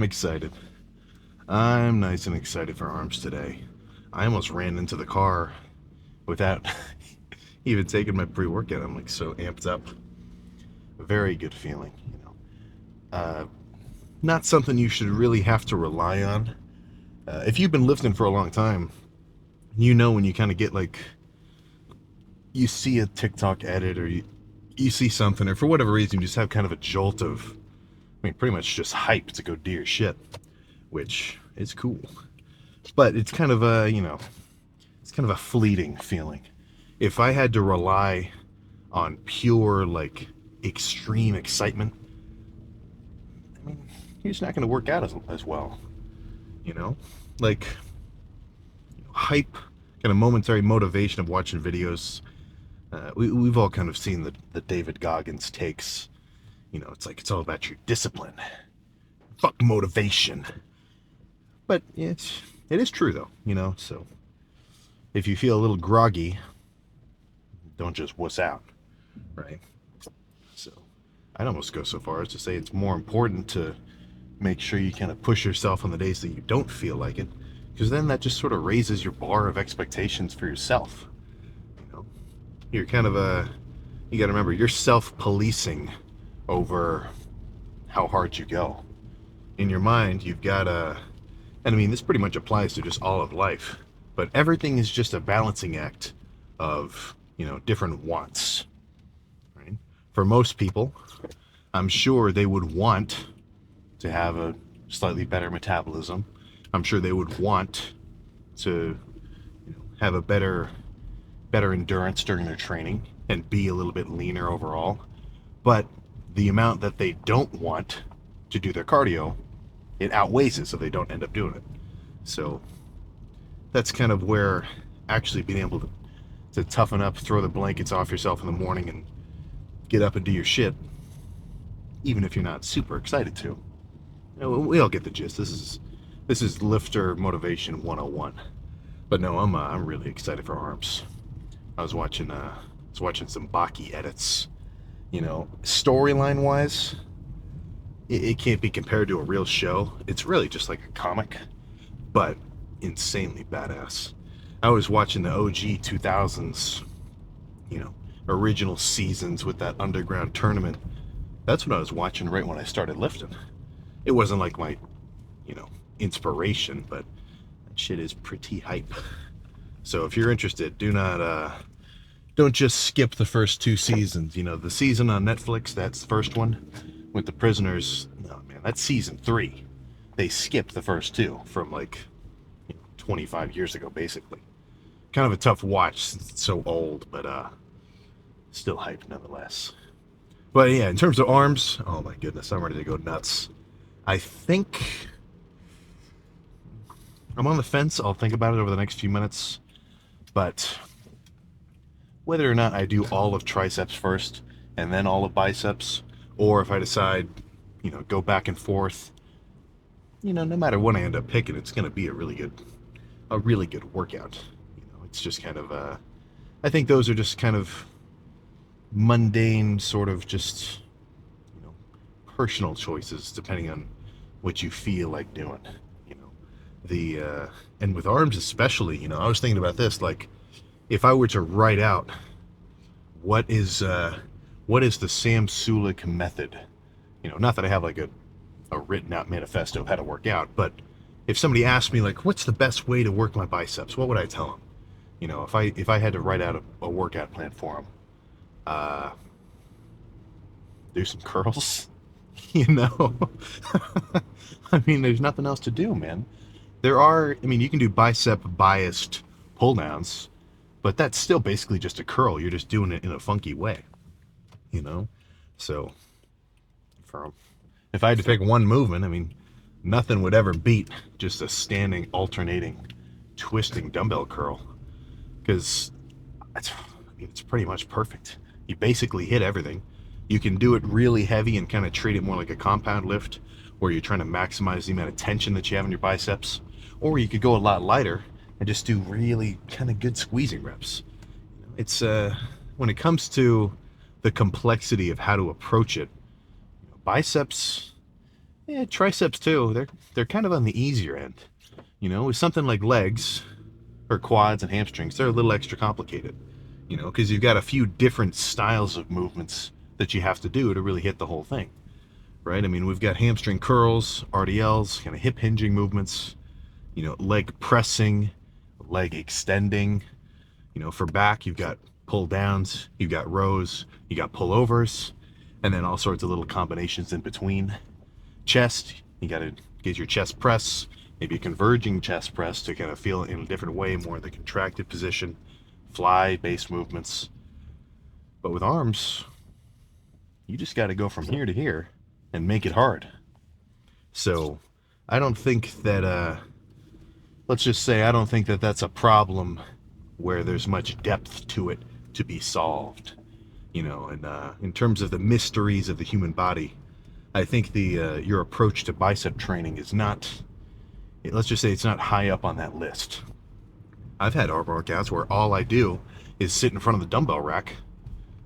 excited. I'm nice and excited for arms today. I almost ran into the car without even taking my pre-workout. I'm like so amped up. Very good feeling, you know. Not something you should really have to rely on. If you've been lifting for a long time, you know when you kind of get like, you see a TikTok edit or you see something, or for whatever reason, you just have kind of a jolt of, pretty much just hype to go do your shit, which is cool. But it's kind of it's kind of a fleeting feeling. If I had to rely on pure, like, extreme excitement, you're just not going to work out as well, you know? Like, hype, kind of momentary motivation of watching videos. We've all kind of seen the David Goggins takes. It's like it's all about your discipline. Fuck motivation. But it is true, though, so if you feel a little groggy, don't just wuss out, right? So I'd almost go so far as to say it's more important to make sure you kind of push yourself on the days that you don't feel like it, because then that just sort of raises your bar of expectations for yourself. You're kind of you got to remember, you're self-policing over how hard you go. In your mind, you've got and this pretty much applies to just all of life, but everything is just a balancing act of, different wants, right? For most people, I'm sure they would want to have a slightly better metabolism. I'm sure they would want to, have a better endurance during their training and be a little bit leaner overall. But the amount that they don't want to do their cardio, it outweighs it, so they don't end up doing it. So that's kind of where actually being able to toughen up, throw the blankets off yourself in the morning and get up and do your shit, even if you're not super excited to. We all get the gist. This is lifter motivation 101. But no, I'm really excited for arms. I was watching some Baki edits. Storyline wise, it can't be compared to a real show. It's really just like a comic, but insanely badass. I was watching the OG 2000s, original seasons with that underground tournament. That's what I was watching right when I started lifting. It wasn't like my, inspiration, but that shit is pretty hype. So if you're interested, don't just skip the first two seasons. The season on Netflix, that's the first one with the prisoners. No, man, that's season 3. They skipped the first two from 25 years ago, basically. Kind of a tough watch since it's so old, but still hype nonetheless. But yeah, in terms of arms, oh my goodness, I'm ready to go nuts. I think I'm on the fence. I'll think about it over the next few minutes. But whether or not I do all of triceps first and then all of biceps, or if I decide, go back and forth, no matter what I end up picking, it's going to be a really good workout. It's just kind of, I think those are just kind of mundane, sort of just, personal choices depending on what you feel like doing. And with arms especially, I was thinking about this, like, if I were to write out what is the Sam Sulik method, not that I have like a written out manifesto of how to work out, but if somebody asked me, like, what's the best way to work my biceps, what would I tell them? If I had to write out a workout plan for them, do some curls, there's nothing else to do, man. You can do bicep biased pull downs, but that's still basically just a curl. You're just doing it in a funky way, So, if I had to pick one movement, nothing would ever beat just a standing, alternating, twisting dumbbell curl, because it's pretty much perfect. You basically hit everything. You can do it really heavy and kind of treat it more like a compound lift, where you're trying to maximize the amount of tension that you have in your biceps, or you could go a lot lighter and just do really kind of good squeezing reps. It's when it comes to the complexity of how to approach it, biceps Yeah, triceps too. They're kind of on the easier end. You know, with something like legs or quads and hamstrings, they're a little extra complicated. You know, because you've got a few different styles of movements that you have to do to really hit the whole thing, right? I mean, we've got hamstring curls, RDLs, kind of hip hinging movements, you know, leg pressing, leg extending. You know, for back, you've got pull downs, you've got rows, you got pullovers, and then all sorts of little combinations in between. Chest, you got to get your chest press, maybe a converging chest press to kind of feel it in a different way, more in the contracted position, fly based movements. But with arms, you just got to go from here to here and make it hard. So I don't think that, let's just say, I don't think that that's a problem where there's much depth to it to be solved. You know, and in terms of the mysteries of the human body, I think the your approach to bicep training is not, let's just say it's not high up on that list. I've had arm workouts where all I do is sit in front of the dumbbell rack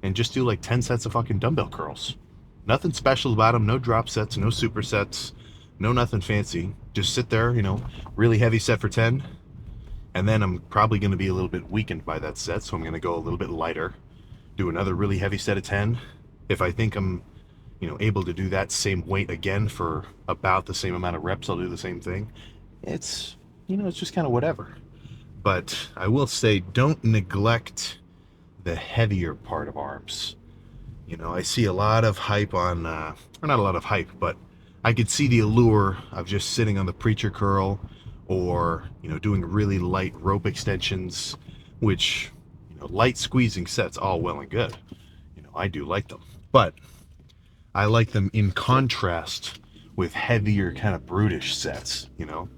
and just do like 10 sets of fucking dumbbell curls. Nothing special about them, no drop sets, no supersets, no nothing fancy. Just sit there, you know, really heavy set for 10, and then I'm probably going to be a little bit weakened by that set, so I'm going to go a little bit lighter, do another really heavy set of 10. If I think I'm, you know, able to do that same weight again for about the same amount of reps, I'll do the same thing. It's, you know, it's just kind of whatever. But I will say, don't neglect the heavier part of arms. You know, I see a lot of hype on, or not a lot of hype, but I could see the allure of just sitting on the preacher curl, or, you know, doing really light rope extensions, which, you know, light squeezing sets, all well and good. You know, I do like them. But I like them in contrast with heavier, kind of brutish sets, you know?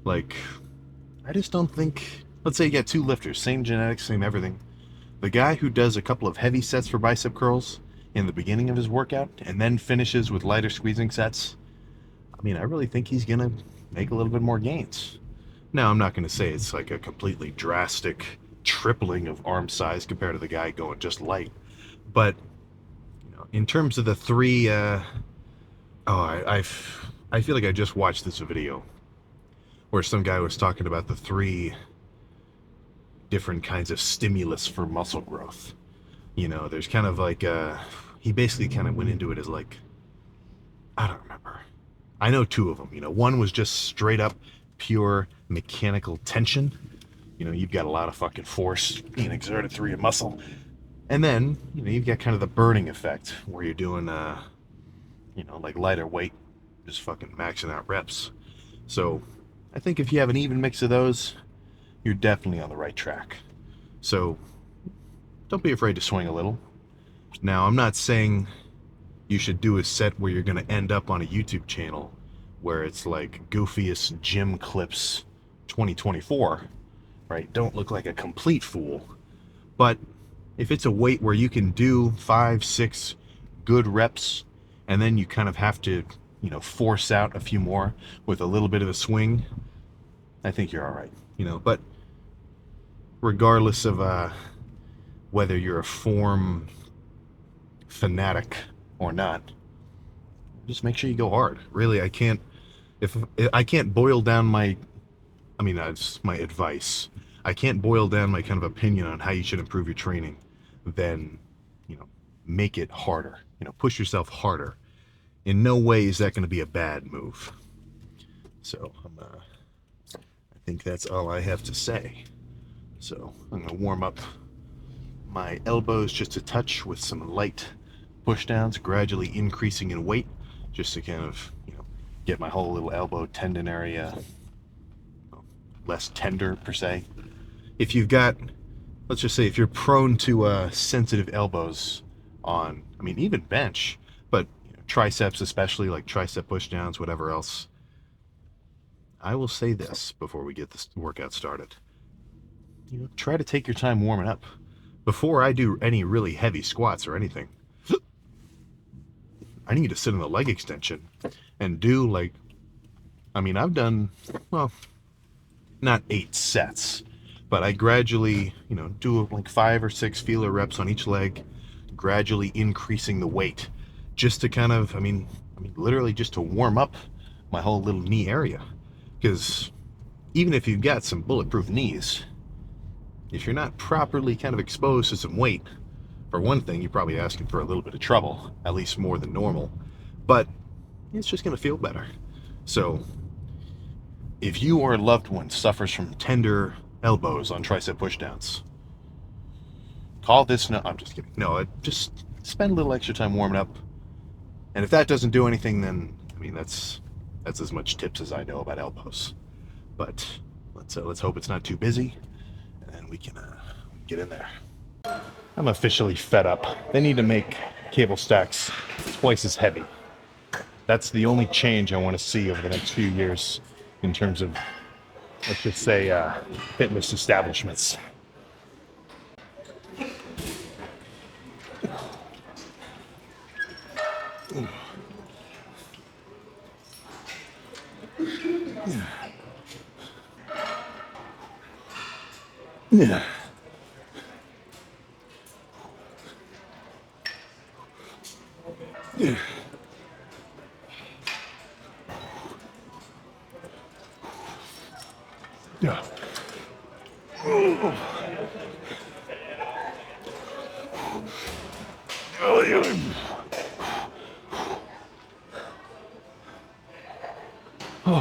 Like, I just don't think, let's say you got two lifters, same genetics, same everything. The guy who does a couple of heavy sets for bicep curls in the beginning of his workout and then finishes with lighter squeezing sets, I mean, I really think he's going to make a little bit more gains. Now, I'm not going to say it's like a completely drastic tripling of arm size compared to the guy going just light. But, you know, in terms of the three, I feel like I just watched this video where some guy was talking about the three different kinds of stimulus for muscle growth. You know, there's kind of like, he basically kind of went into it as like, I don't remember. I know two of them. You know, one was just straight up pure mechanical tension. You know, you've got a lot of fucking force being exerted through your muscle. And then, you know, you've got kind of the burning effect where you're doing, you know, like lighter weight, just fucking maxing out reps. So I think if you have an even mix of those, you're definitely on the right track. So don't be afraid to swing a little. Now, I'm not saying you should do a set where you're going to end up on a YouTube channel where it's like goofiest gym clips 2024, right? Don't look like a complete fool. But if it's a weight where you can do 5, 6 good reps, and then you kind of have to, you know, force out a few more with a little bit of a swing, I think you're all right, you know. But regardless of whether you're a form fanatic or not, just make sure you go hard. Really, I can't boil down my, I mean, that's my advice. I can't boil down my kind of opinion on how you should improve your training. Then, you know, make it harder. You know, push yourself harder. In no way is that going to be a bad move. So, I think that's all I have to say. So, I'm going to warm up my elbows just a touch with some light push downs, gradually increasing in weight, just to kind of, you know, get my whole little elbow tendon area less tender per se. If you've got, let's just say, if you're prone to sensitive elbows on, I mean, even bench, but you know, triceps especially, like tricep push downs, whatever else, I will say this before we get this workout started. You know, try to take your time warming up. Before I do any really heavy squats or anything, I need to sit in the leg extension and do like, I mean, I've done, well, not 8 sets, but I gradually, you know, do like 5 or 6 feeler reps on each leg, gradually increasing the weight just to kind of, I mean, literally just to warm up my whole little knee area. Because even if you've got some bulletproof knees, if you're not properly kind of exposed to some weight, for one thing, you're probably asking for a little bit of trouble, at least more than normal, but it's just going to feel better. So if you or a loved one suffers from tender elbows on tricep pushdowns, call this no, I'm just kidding. No, just spend a little extra time warming up. And if that doesn't do anything, then, I mean, that's as much tips as I know about elbows. But let's hope it's not too busy, and we can get in there. I'm officially fed up. They need to make cable stacks twice as heavy. That's the only change I want to see over the next few years in terms of, let's just say, fitness establishments. Yeah. Yeah. Yeah. Oh,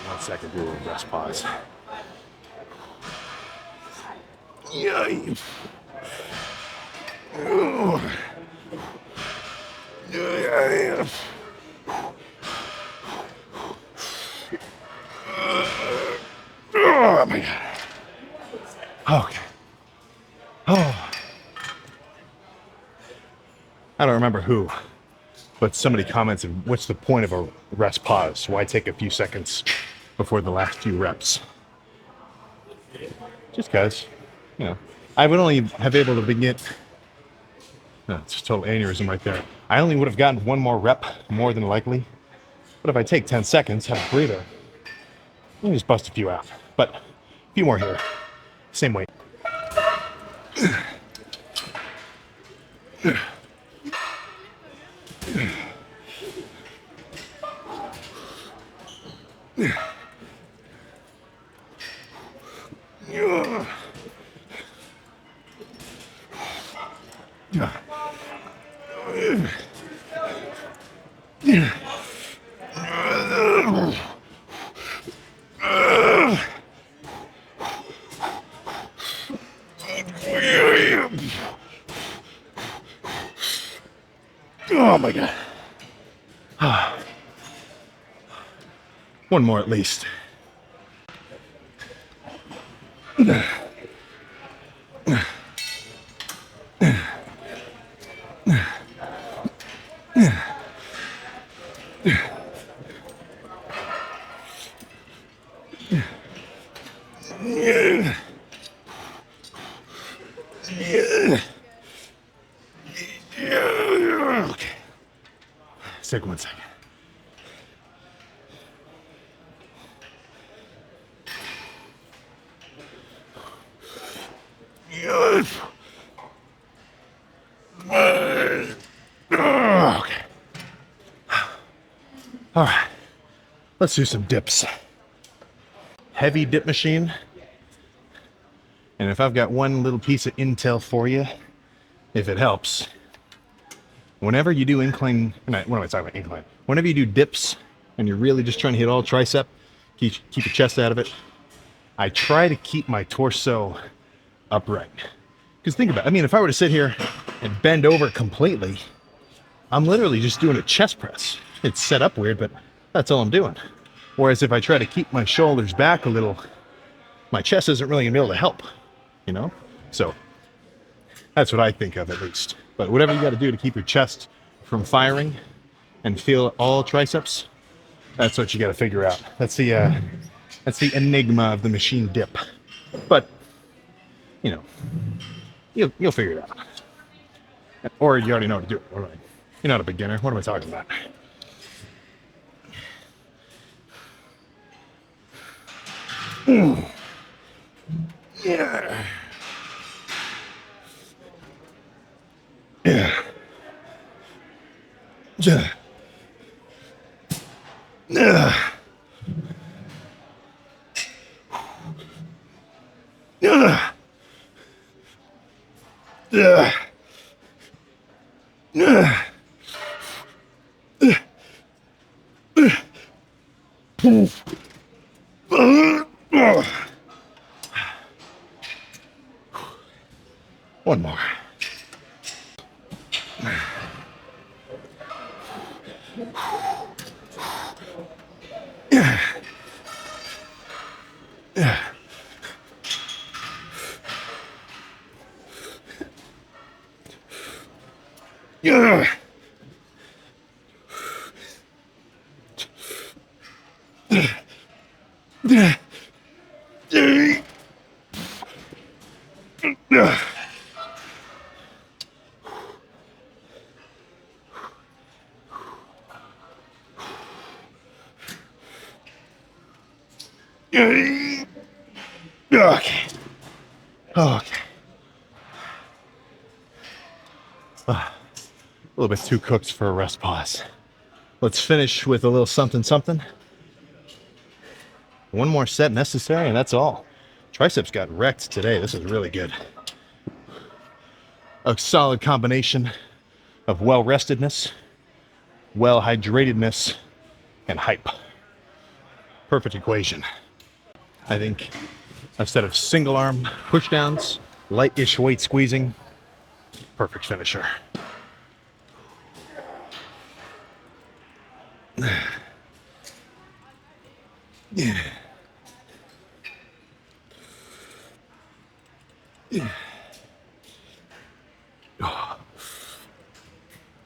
one second, do a little rest pause. Yeah. Oh. Yeah. Oh my God. Okay. Oh. I don't remember who, but somebody commented, what's the point of a rest pause? Why take a few seconds before the last few reps? Just because, you know, I would only have able to begin. No, it's just total aneurysm right there. I only would have gotten one more rep, more than likely. But if I take 10 seconds, have a breather, let me just bust a few out. But a few more here. Same weight. Oh my God. One more at least. Okay. Let's take 1 second. Okay. All right. Let's do some dips. Heavy dip machine. And if I've got one little piece of intel for you, if it helps, whenever you do incline, what am I talking about, incline? Whenever you do dips and you're really just trying to hit all tricep, keep your chest out of it, I try to keep my torso upright. Because think about it, I mean, if I were to sit here and bend over completely, I'm literally just doing a chest press. It's set up weird, but that's all I'm doing. Whereas if I try to keep my shoulders back a little, my chest isn't really gonna be able to help, you know? So that's what I think of, at least. But whatever you gotta do to keep your chest from firing and feel all triceps, that's what you gotta figure out. That's the enigma of the machine dip. But, you know, you'll figure it out. Or you already know how to do it. You're not a beginner. What am I talking about? Yeah. Yeah. Ugh. Ugh. Ugh. Ugh. One more. Okay. Okay. A little bit too cooked for a rest pause. Let's finish with a little something something. One more set necessary, and that's all. Triceps got wrecked today. This is really good. A solid combination of well-restedness, well-hydratedness, and hype. Perfect equation. I think a set of single arm pushdowns, light-ish weight squeezing, perfect finisher. Yeah. Yeah. Oh.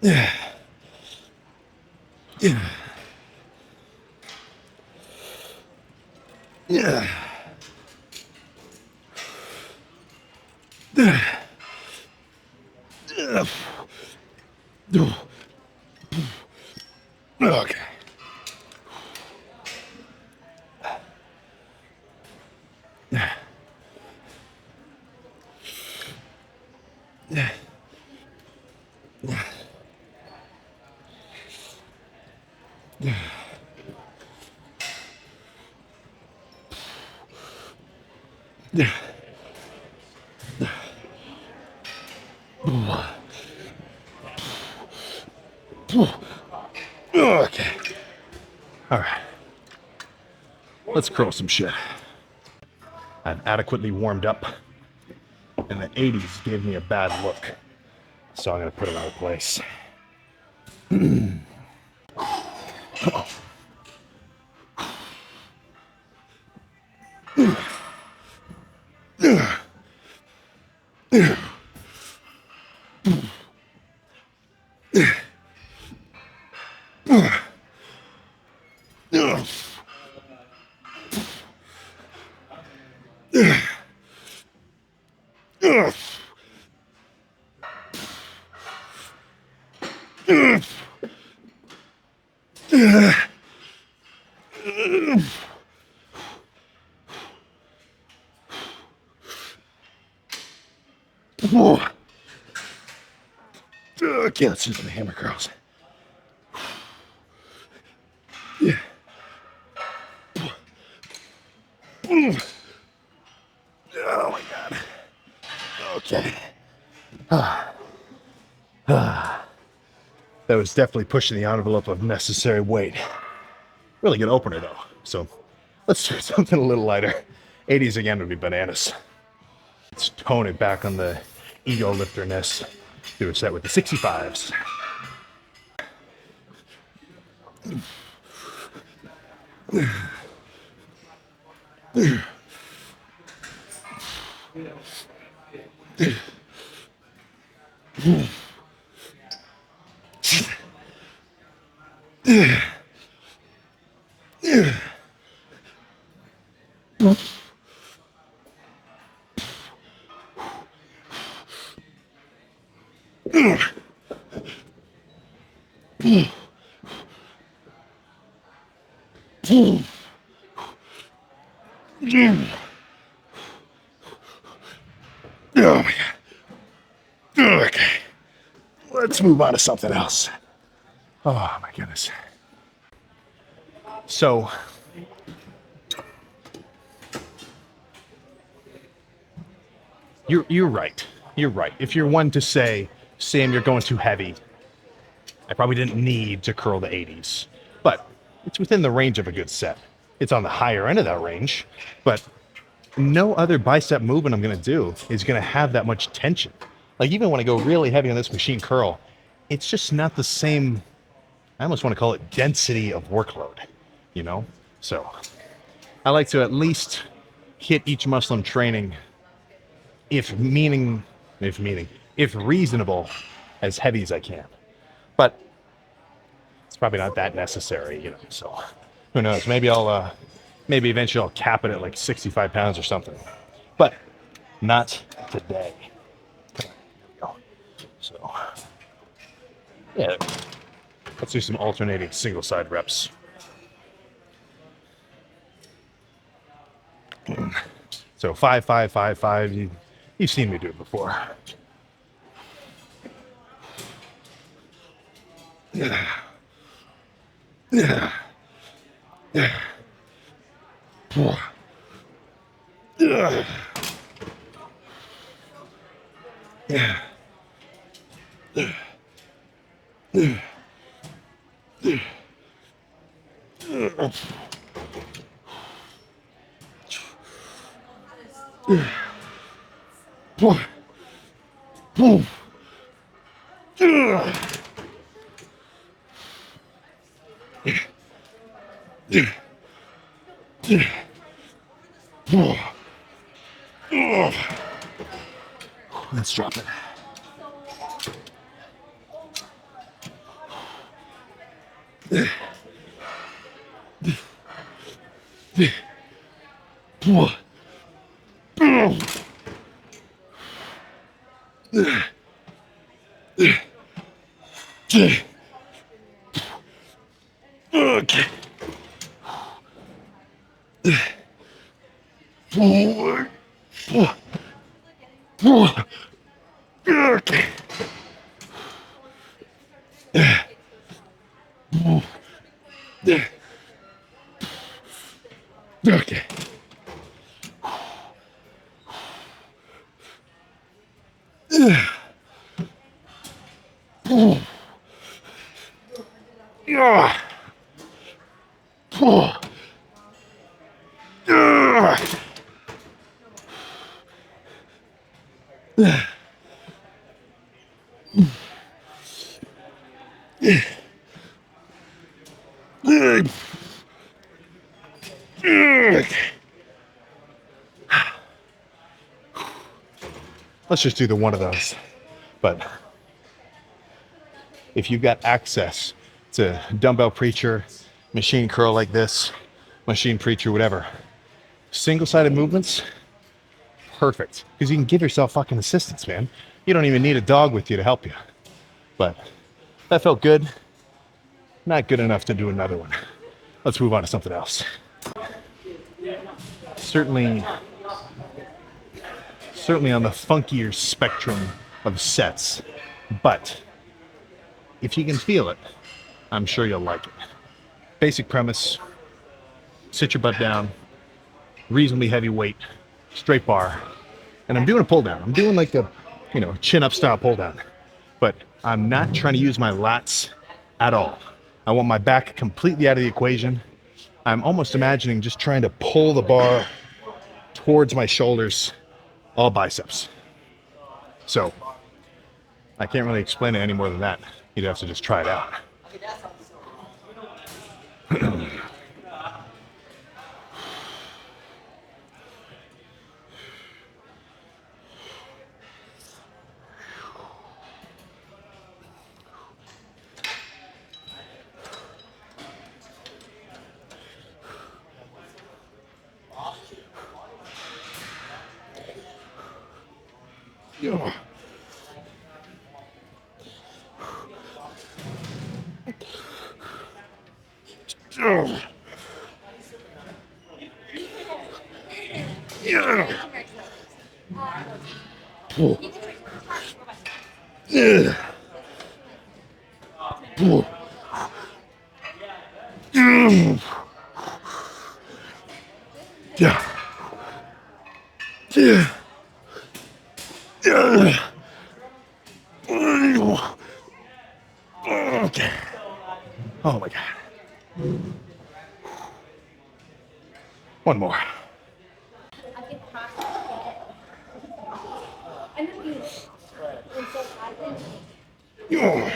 Yeah. Yeah. Yeah. Okay. Yeah. Yeah. Yeah. Yeah. Okay. All right. Let's curl some shit. I've adequately warmed up, and the 80s gave me a bad look, so I'm gonna put it out of place. Okay, let's do some hammer curls. Yeah. Oh my God. Okay. That was definitely pushing the envelope of necessary weight. Really good opener though. So let's do something a little lighter. 80s again would be bananas. Let's tone it back on the ego lifterness. Do a set with the 65s. Oh my God. Okay. Let's move on to something else. Oh my goodness. So you're right. You're right. If you're one to say, Sam, you're going too heavy, I probably didn't need to curl the 80s. But it's within the range of a good set. It's on the higher end of that range, but no other bicep movement I'm going to do is going to have that much tension. Like even when I go really heavy on this machine curl, it's just not the same. I almost want to call it density of workload, you know? So I like to at least hit each muscle I'm training, if reasonable, as heavy as I can. But it's probably not that necessary, you know? So who knows? Maybe eventually I'll cap it at like 65 pounds or something. But not today. There we go. So, yeah, let's do some alternating single side reps. So 5, 5, 5, 5. You've seen me do it before. Let's drop it. Okay. Let's just do the one of those. But if you've got access to dumbbell preacher, machine curl like this, machine preacher, whatever, single-sided movements, perfect. Because you can give yourself fucking assistance, man. You don't even need a dog with you to help you. But that felt good. Not good enough to do another one. Let's move on to something else. Certainly on the funkier spectrum of sets, but if you can feel it, I'm sure you'll like it. Basic premise: sit your butt down, reasonably heavy weight, straight bar, and I'm doing a pull down. I'm doing like a, chin up style pull down, but I'm not trying to use my lats at all. I want my back completely out of the equation. I'm almost imagining just trying to pull the bar towards my shoulders, all biceps. So I can't really explain it any more than that. You'd have to just try it out. Yeah. Yeah. Yeah. Okay. Oh my God. One more. Yeah.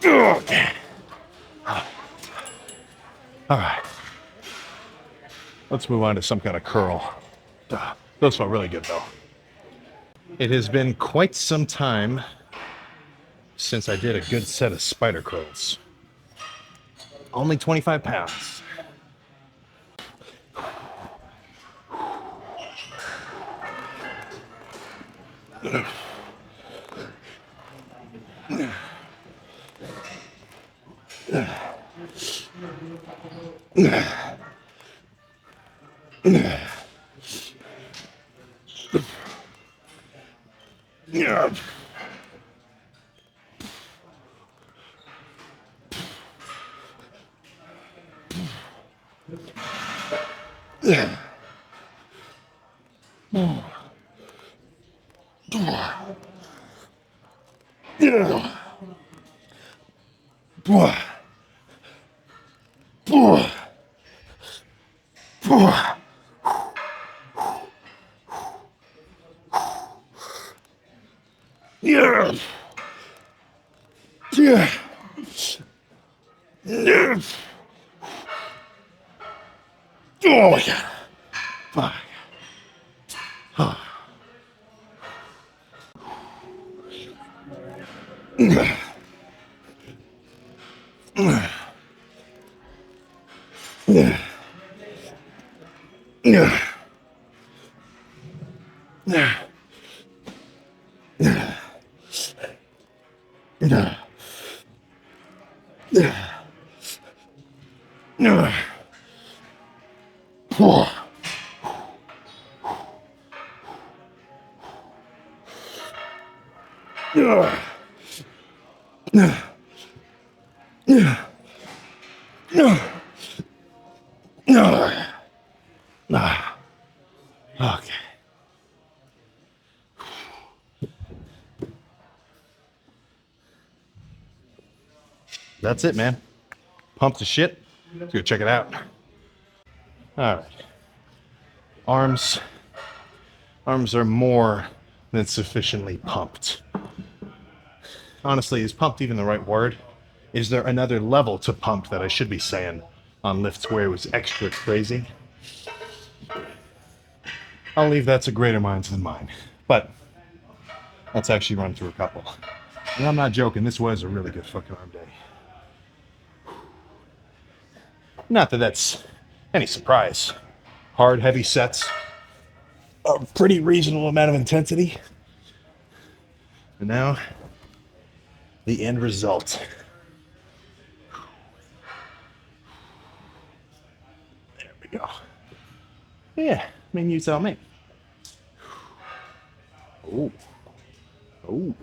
Okay. All right. Let's move on to some kind of curl. Those felt really good though. It has been quite some time since I did a good set of spider curls. Only 25 pounds. Yeah. Yeah. Yeah. Yeah. Oh my God. Fuck. Yeah. Yeah. Yeah. Yeah. Yeah. Yeah. Yeah. Ah, okay. That's it, man. Pumped as shit. Let's go check it out. All right. Arms. Arms are more than sufficiently pumped. Honestly, is pumped even the right word? Is there another level to pump that I should be saying on lifts where it was extra crazy? I'll leave that to greater minds than mine. But let's actually run through a couple. And I'm not joking, this was a really good fucking arm day. Not that that's any surprise. Hard, heavy sets, a pretty reasonable amount of intensity. And now, the end result. There we go. Yeah, I mean, you tell me. Oh, oh.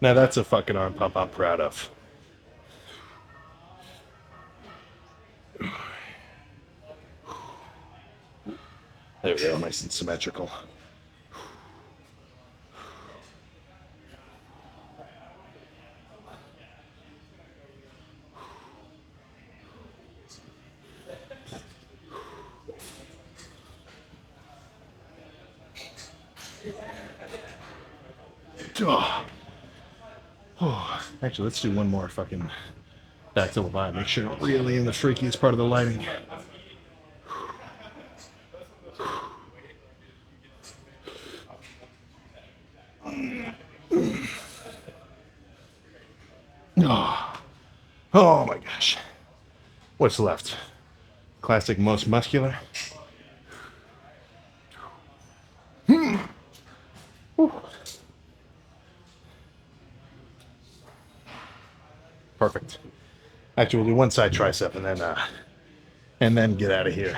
Now that's a fucking arm pump I'm proud of. There we go, nice and symmetrical. Oh. Oh. Actually, let's do one more fucking back to the vibe. Make sure we're really in the freakiest part of the lighting. Oh. Oh my gosh. What's left? Classic most muscular. Perfect. Actually, we'll do one side tricep and then get out of here.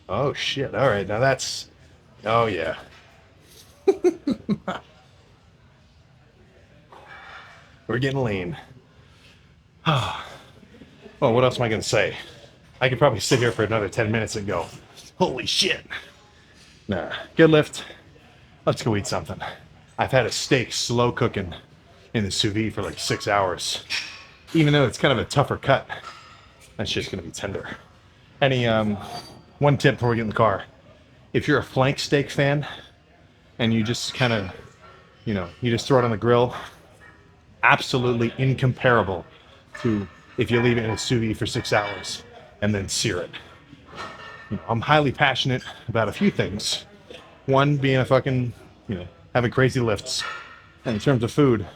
Oh shit! All right, now that's. Oh yeah. We're getting lean. Well, what else am I gonna say? I could probably sit here for another 10 minutes and go, holy shit. Nah, good lift. Let's go eat something. I've had a steak slow cooking in the sous vide for like 6 hours. Even though it's kind of a tougher cut, that shit's gonna be tender. Any one tip before we get in the car. If you're a flank steak fan and you just kind of, you just throw it on the grill, absolutely incomparable to if you leave it in a sous vide for 6 hours and then sear it. I'm highly passionate about a few things. One being a fucking, having crazy lifts. And in terms of food,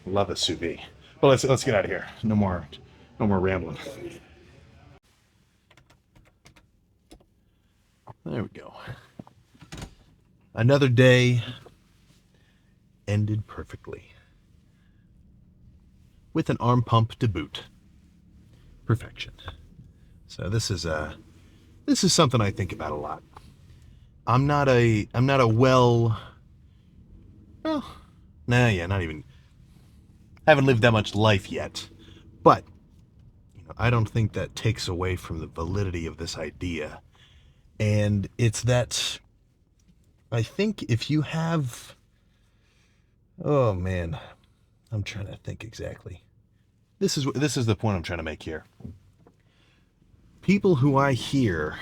love a sous vide. But let's get out of here. No more rambling. There we go. Another day ended perfectly. With an arm pump to boot. Perfection. So this is something I think about a lot. I'm not a not even, haven't lived that much life yet. But, I don't think that takes away from the validity of this idea. And it's that I think if you have, oh man, I'm trying to think exactly. This is the point I'm trying to make here. People who I hear,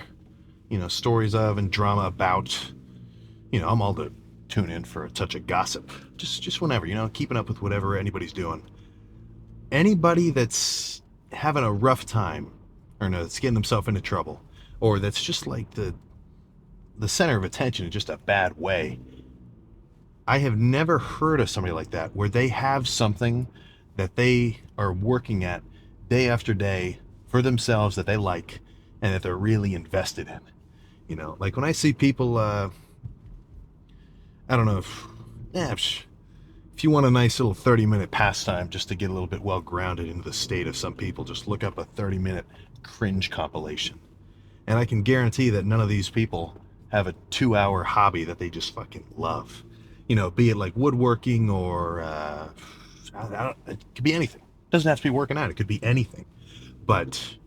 stories of and drama about, I'm all to tune in for a touch of gossip. Just whenever, keeping up with whatever anybody's doing. Anybody that's having a rough time, or no, that's getting themselves into trouble, or that's just like the center of attention in just a bad way. I have never heard of somebody like that where they have something that they are working at day after day for themselves that they like and that they're really invested in. Like when I see people, I don't know if you want a nice little 30-minute pastime just to get a little bit well grounded into the state of some people, just look up a 30-minute cringe compilation. And I can guarantee that none of these people have a 2-hour hobby that they just fucking love. Be it like woodworking or, it could be anything. It doesn't have to be working out. It could be anything. But,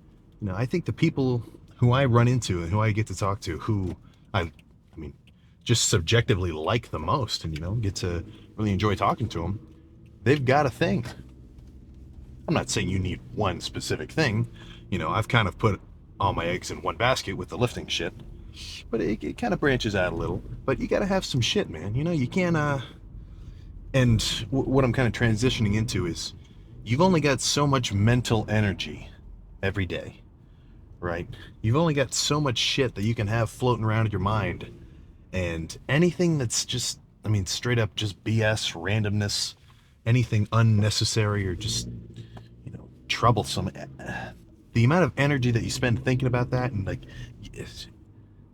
I think the people who I run into and who I get to talk to, who I mean, just subjectively like the most and, get to really enjoy talking to them, they've got a thing. I'm not saying you need one specific thing. I've kind of put all my eggs in one basket with the lifting shit. But it kind of branches out a little. But you got to have some shit, man. You can't, and what I'm kind of transitioning into is you've only got so much mental energy every day, right? You've only got so much shit that you can have floating around in your mind. And anything that's just, straight up just BS, randomness, anything unnecessary or just, troublesome. The amount of energy that you spend thinking about that and like,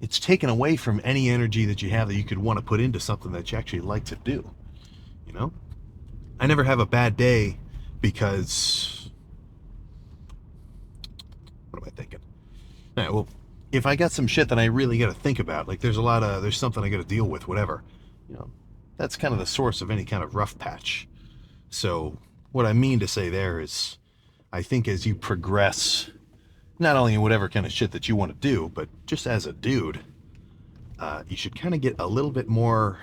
it's taken away from any energy that you have that you could want to put into something that you actually like to do. I never have a bad day because, what am I thinking? All right, well, if I got some shit that I really got to think about, like there's something I got to deal with, whatever, that's kind of the source of any kind of rough patch. So what I mean to say there is, I think as you progress, not only in whatever kind of shit that you want to do, but just as a dude, you should kind of get a little bit more,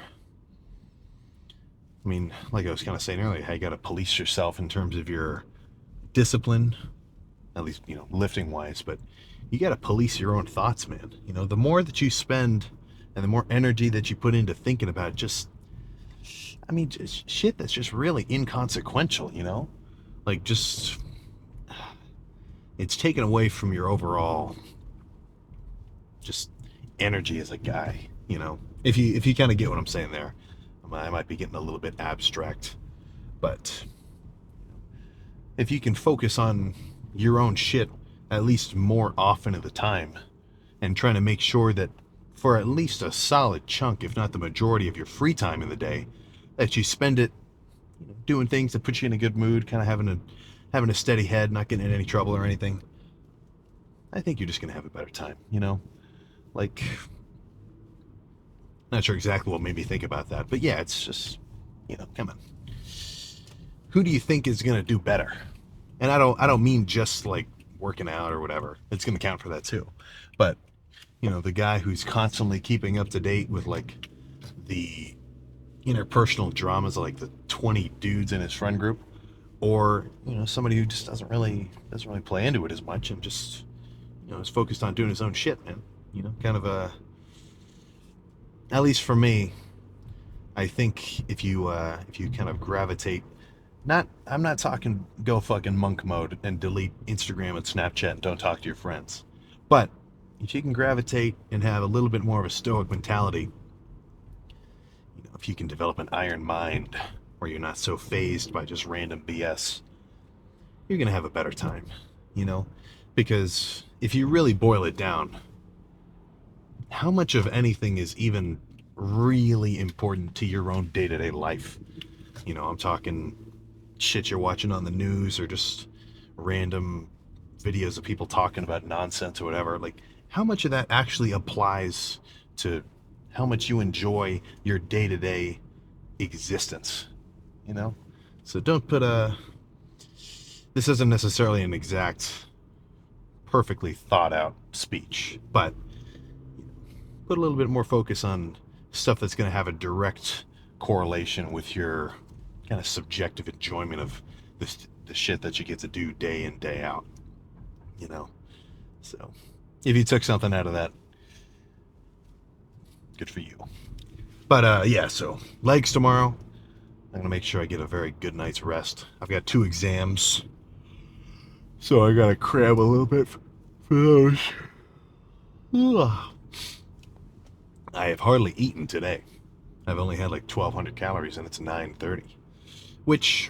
like I was kind of saying earlier, how you got to police yourself in terms of your discipline, at least, lifting wise, but you got to police your own thoughts, man. The more that you spend and the more energy that you put into thinking about just shit that's just really inconsequential, like just it's taken away from your overall just energy as a guy, if you kind of get what I'm saying there. I might be getting a little bit abstract, but if you can focus on your own shit at least more often at the time and trying to make sure that for at least a solid chunk, if not the majority of your free time in the day, that you spend it doing things that put you in a good mood, kind of having a steady head, not getting in any trouble or anything, I think you're just gonna have a better time, Like, not sure exactly what made me think about that, but yeah, it's just, come on. Who do you think is gonna do better? And I don't mean just like working out or whatever. It's gonna count for that too. But, the guy who's constantly keeping up to date with like the interpersonal dramas of like the 20 dudes in his friend group, or somebody who just doesn't really play into it as much and just is focused on doing his own shit, man. Kind of a, at least for me, I think if you kind of gravitate, I'm not talking go fucking monk mode and delete Instagram and Snapchat and don't talk to your friends, but if you can gravitate and have a little bit more of a stoic mentality, if you can develop an iron mind where you're not so phased by just random BS, you're gonna have a better time, because if you really boil it down, how much of anything is even really important to your own day-to-day life? I'm talking shit you're watching on the news or just random videos of people talking about nonsense or whatever. Like, how much of that actually applies to how much you enjoy your day-to-day existence, So don't put this isn't necessarily an exact, perfectly thought out speech, but put a little bit more focus on stuff that's going to have a direct correlation with your kind of subjective enjoyment of the shit that you get to do day in, day out, So if you took something out of that, good for you. But yeah, so legs tomorrow. I'm going to make sure I get a very good night's rest. I've got 2 exams, so I got to cram a little bit for those. Ugh. I have hardly eaten today. I've only had like 1,200 calories and it's 9:30, which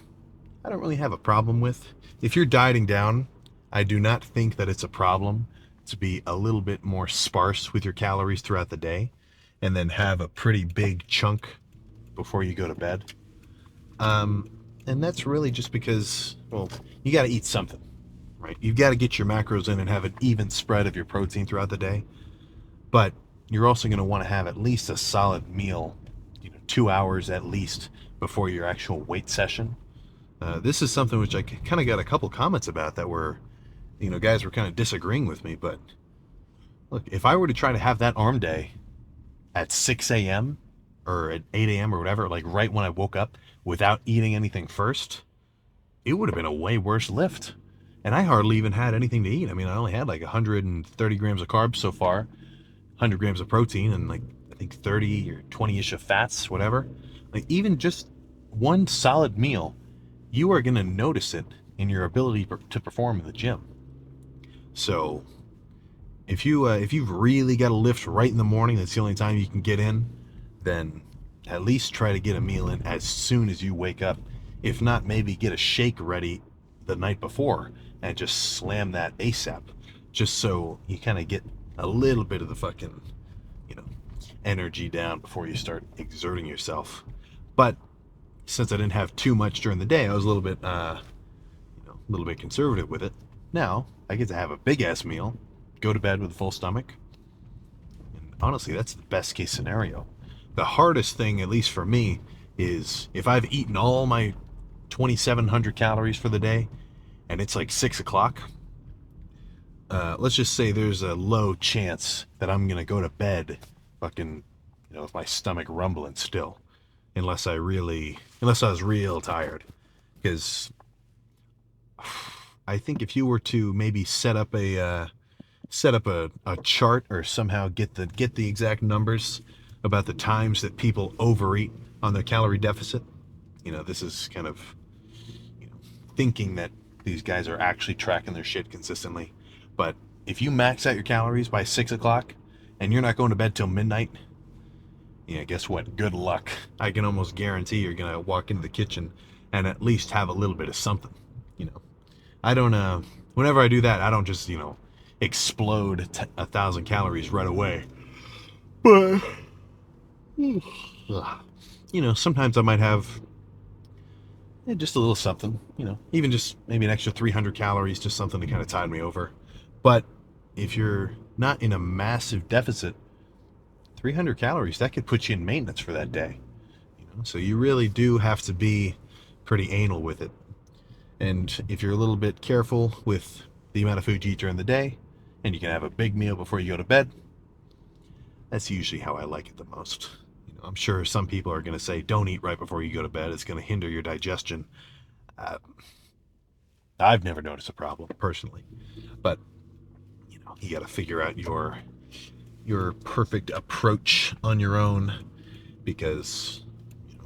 I don't really have a problem with. If you're dieting down, I do not think that it's a problem to be a little bit more sparse with your calories throughout the day and then have a pretty big chunk before you go to bed. And that's really just because, well, you got to eat something, right? You've got to get your macros in and have an even spread of your protein throughout the day. But you're also going to want to have at least a solid meal, 2 hours at least before your actual weight session. This is something which I kind of got a couple comments about that were, guys were kind of disagreeing with me. But look, if I were to try to have that arm day at 6 a.m. or at 8 a.m. or whatever, like right when I woke up without eating anything first, it would have been a way worse lift. And I hardly even had anything to eat. I mean, I only had like 130 grams of carbs so far, 100 grams of protein, and like I think 30 or 20-ish of fats, whatever. Like even just one solid meal, you are going to notice it in your ability to perform in the gym. So if you've really got to lift right in the morning, that's the only time you can get in, then at least try to get a meal in as soon as you wake up. If not, maybe get a shake ready the night before and just slam that ASAP, just so you kind of get a little bit of the fucking, energy down before you start exerting yourself. But since I didn't have too much during the day, I was a little bit conservative with it. Now I get to have a big ass meal, go to bed with a full stomach, and honestly, that's the best case scenario. The hardest thing, at least for me, is if I've eaten all my 2,700 calories for the day and it's like 6 o'clock, let's just say there's a low chance that I'm gonna go to bed fucking, with my stomach rumbling still, unless I was real tired, because I think if you were to maybe set up a chart or somehow get the exact numbers about the times that people overeat on their calorie deficit, this is kind of thinking that these guys are actually tracking their shit consistently. But if you max out your calories by 6 o'clock and you're not going to bed till midnight, guess what? Good luck. I can almost guarantee you're gonna walk into the kitchen and at least have a little bit of something. I don't. Whenever I do that, I don't just explode 1,000 calories right away. But sometimes I might have just a little something. Even just maybe an extra 300 calories, just something to kind of tide me over. But if you're not in a massive deficit, 300 calories, that could put you in maintenance for that day. So you really do have to be pretty anal with it. And if you're a little bit careful with the amount of food you eat during the day, and you can have a big meal before you go to bed, that's usually how I like it the most. I'm sure some people are going to say, don't eat right before you go to bed. It's going to hinder your digestion. I've never noticed a problem personally, but you got to figure out your perfect approach on your own, because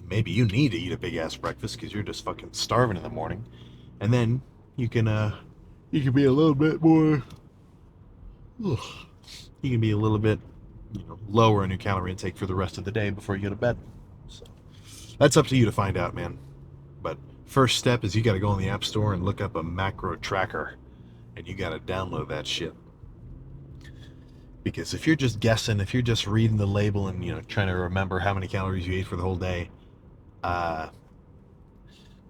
maybe you need to eat a big ass breakfast because you're just fucking starving in the morning, and then you can be a little bit more. You can be a little bit lower in your calorie intake for the rest of the day before you go to bed. So that's up to you to find out, man. But first step is you got to go on the App Store and look up a macro tracker, and you got to download that shit. Because if you're just guessing, if you're just reading the label and trying to remember how many calories you ate for the whole day,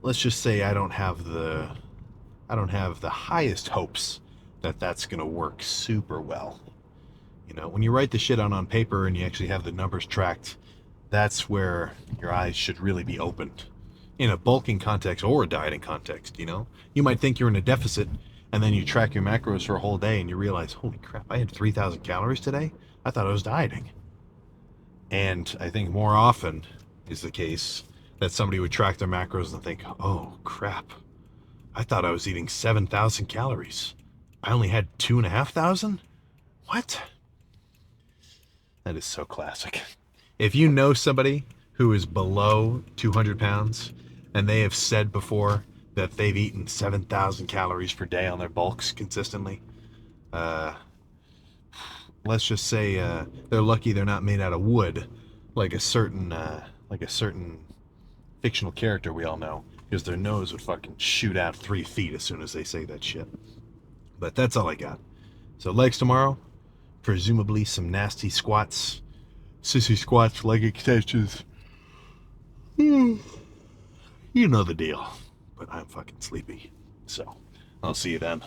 let's just say I don't have the highest hopes that that's gonna work super well. When you write the shit on paper and you actually have the numbers tracked, that's where your eyes should really be opened. In a bulking context or a dieting context, you might think you're in a deficit, and then you track your macros for a whole day and you realize, holy crap, I had 3,000 calories today? I thought I was dieting. And I think more often is the case that somebody would track their macros and think, oh crap, I thought I was eating 7,000 calories. I only had 2,500? What? That is so classic. If you know somebody who is below 200 pounds and they have said before that they've eaten 7,000 calories per day on their bulks consistently, let's just say they're lucky they're not made out of wood, like a certain fictional character we all know, because their nose would fucking shoot out 3 feet as soon as they say that shit. But that's all I got. So legs tomorrow, presumably some nasty squats, sissy squats, leg extensions. You know the deal. But I'm fucking sleepy. So I'll see you then.